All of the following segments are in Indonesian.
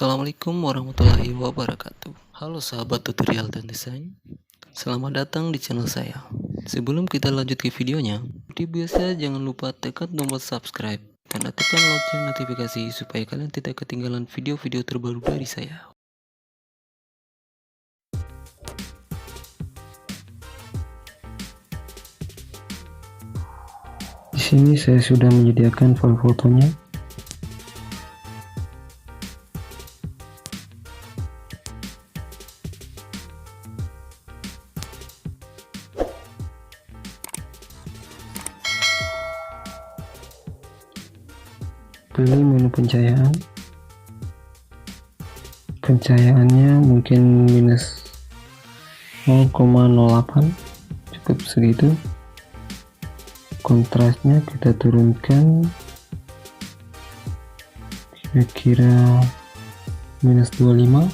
Assalamualaikum warahmatullahi wabarakatuh. Halo sahabat tutorial dan desain, selamat datang di channel saya. Sebelum kita lanjut ke videonya, seperti biasa jangan lupa tekan tombol subscribe dan aktifkan lonceng notifikasi supaya kalian tidak ketinggalan video-video terbaru dari saya. Di sini saya sudah menyediakan file fotonya. Pilih menu pencahayaan. Pencahayaannya mungkin minus 0,08, cukup segitu. Kontrasnya kita turunkan kira-kira minus 25.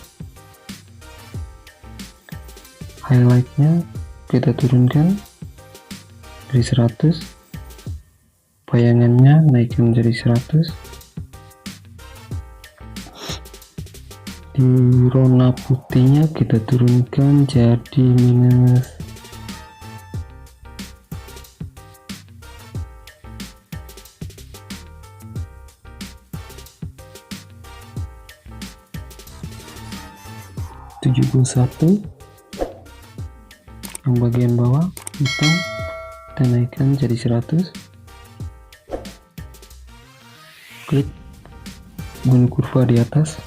Highlightnya kita turunkan dari 100. Bayangannya naikkan menjadi 100. Di warna putihnya kita turunkan jadi minus 71. Yang bagian bawah hitam kita naikkan jadi 100. Klik menu kurva di atas.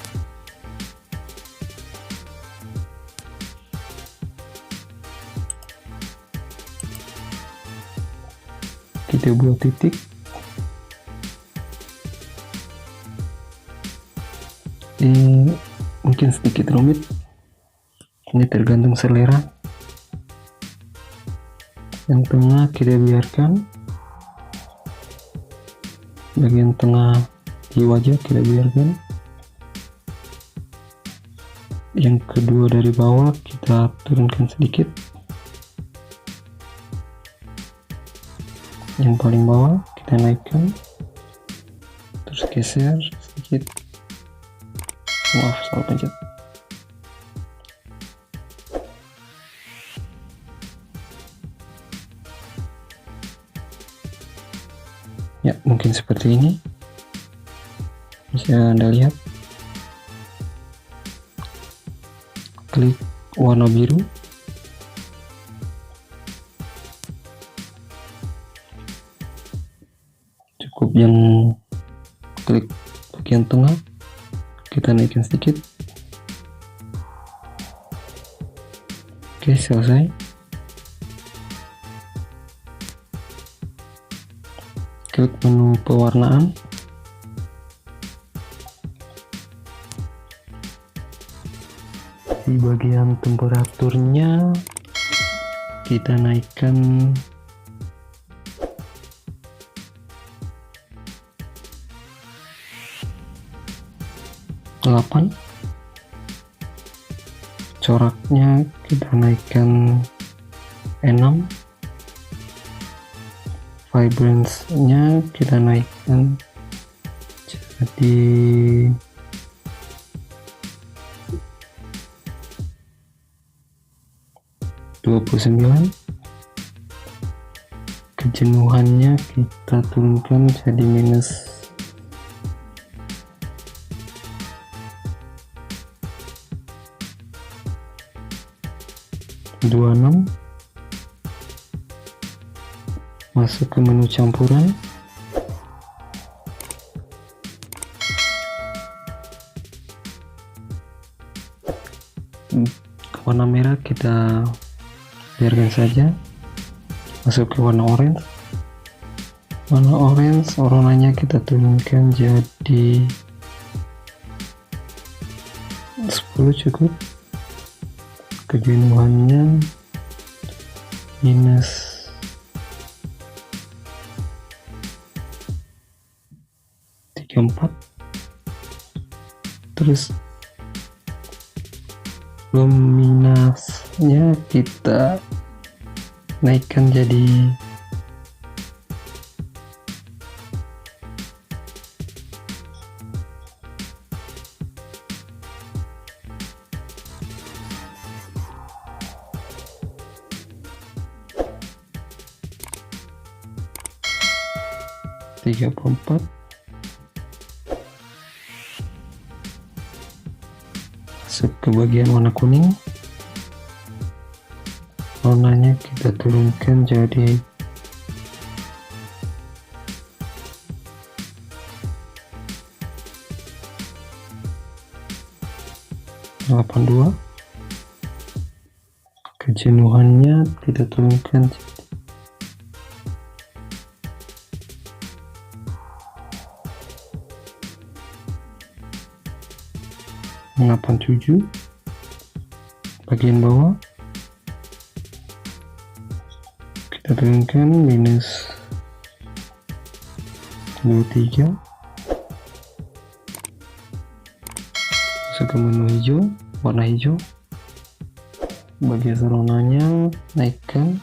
Kita buat titik. Ini mungkin sedikit rumit. Ini tergantung selera. Yang tengah kita biarkan. Bagian tengah di wajah kita biarkan. Yang kedua dari bawah kita turunkan sedikit. Yang paling bawah kita naikkan, terus geser sedikit. Maaf, salah pencet. Ya, mungkin seperti ini. Bisa Anda lihat. Klik warna biru. Cukup yang klik bagian tengah, kita naikkan sedikit. Oke, selesai. Klik menu pewarnaan. Di bagian temperaturnya kita naikkan 8. Coraknya kita naikkan 6. Vibrance-nya kita naikkan jadi 29. Kejenuhannya kita turunkan jadi minus 26. Masuk ke menu campuran. Warna merah kita biarkan saja. Masuk ke warna orange. Warna orange warnanya kita turunkan jadi 10 cukup. Kejenuhannya minus 34. Terus luminasnya kita naikkan jadi 34. Masuk ke bagian warna kuning, warnanya kita turunkan jadi 82. Kejenuhannya kita turunkan 87. Bagian bawah kita turunkan minus 23. Masuk ke menu hijau, warna hijau, bagian warnanya naikkan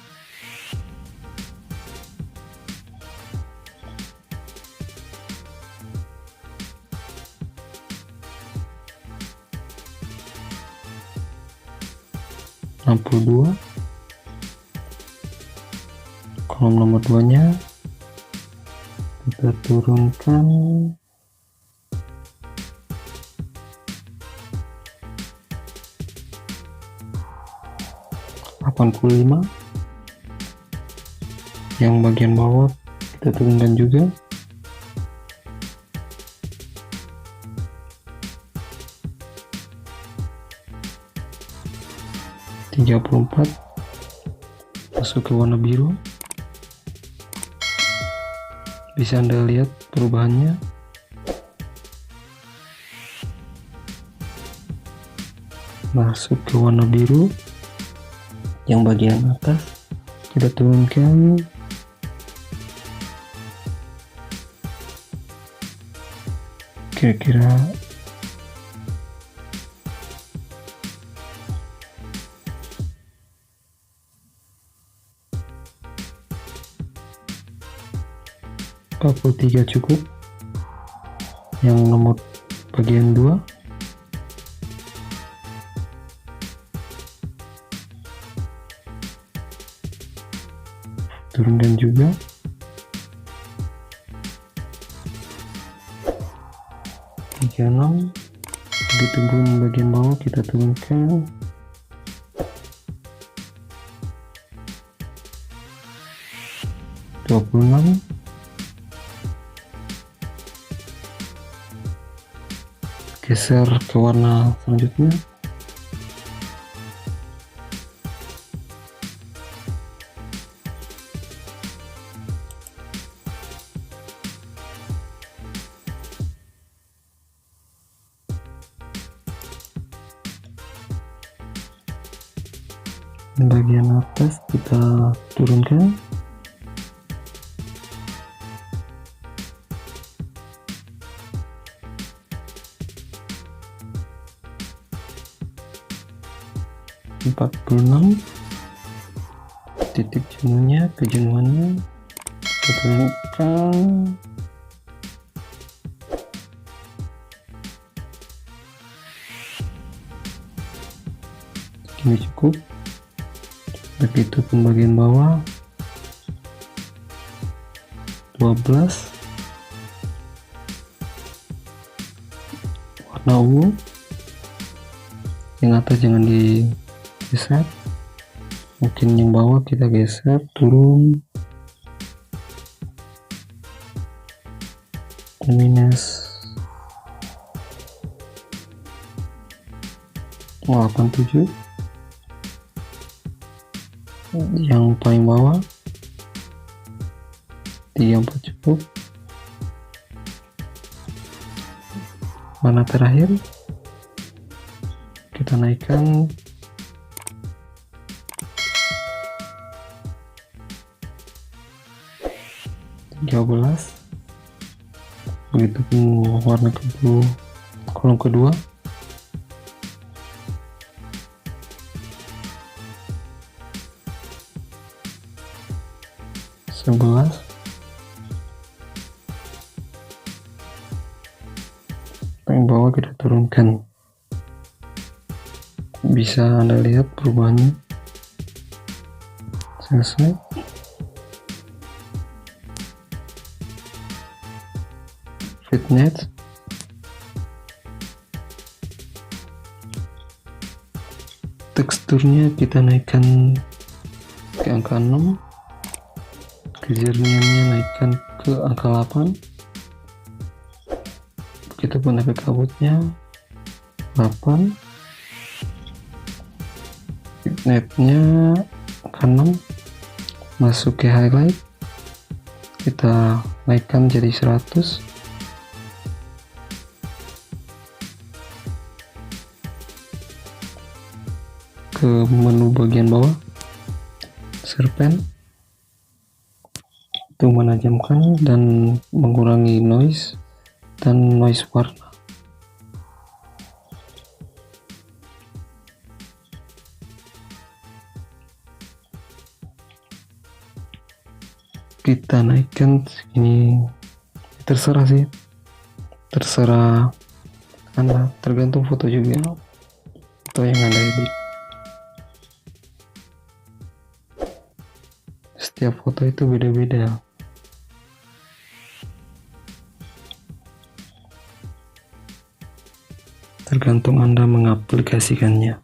62. Kolom nomor 2 nya kita turunkan 85. Yang bagian bawah kita turunkan juga 34. Masuk ke warna biru, bisa Anda lihat perubahannya. Masuk ke warna biru, yang bagian atas kita turunkan kira-kira 43 cukup. Yang nomor bagian 2 turunkan juga 36. Di tembung bagian bawah kita turunkan 26. Geser ke warna selanjutnya, bagian atas kita turunkan 46. Titik jenuhnya, kejenuhannya kita turunkan 5 cukup. Begitu pun bagian bawah 12. Warna ungu, yang atas jangan digeser, mungkin yang bawah kita geser turun minus 87. Yang paling bawah 34 cukup. Warna terakhir kita naikkan 13. Begitupun warna kedua, kolom kedua 11. Yang bawah kita turunkan, bisa Anda lihat perubahannya. Selesai. fitness. Teksturnya kita naikkan ke angka 6, kejernihannya naikkan ke angka 8, begitupun efek kabutnya 8, vignette-nya angka 6, masuk ke highlight kita naikkan jadi 100, ke menu bagian bawah serpen untuk menajamkan dan mengurangi noise dan noise warna. Kita naikkan segini, terserah sih, terserah Anda, tergantung foto juga atau yang Anda edit. Setiap foto itu beda-beda. Tergantung Anda mengaplikasikannya.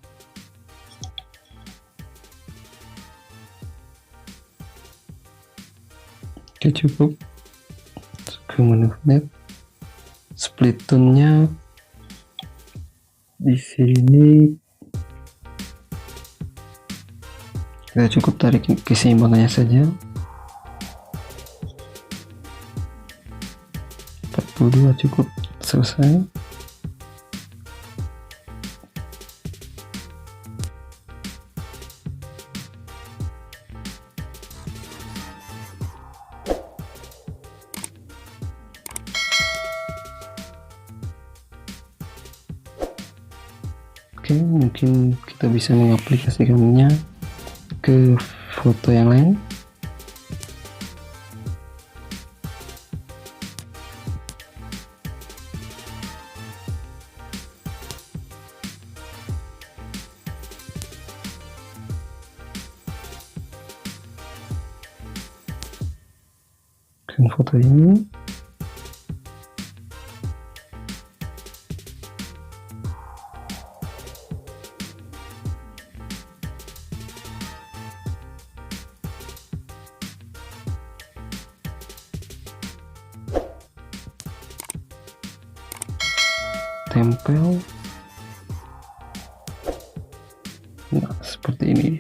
Oke, cukup. Ke menu net, split tone-nya di sini kita cukup tarik keseimbangannya saja. 42 cukup, selesai. Oke, mungkin kita bisa mengaplikasikannya ke foto yang lain. Dan foto ini tempel. Nah, seperti ini.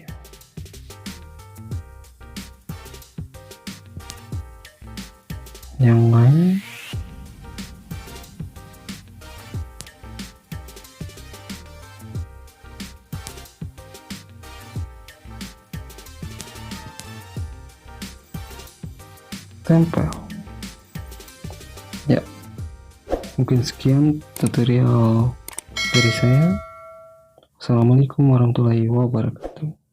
Yang lain tempel. Ya, mungkin sekian tutorial dari saya. Assalamualaikum warahmatullahi wabarakatuh.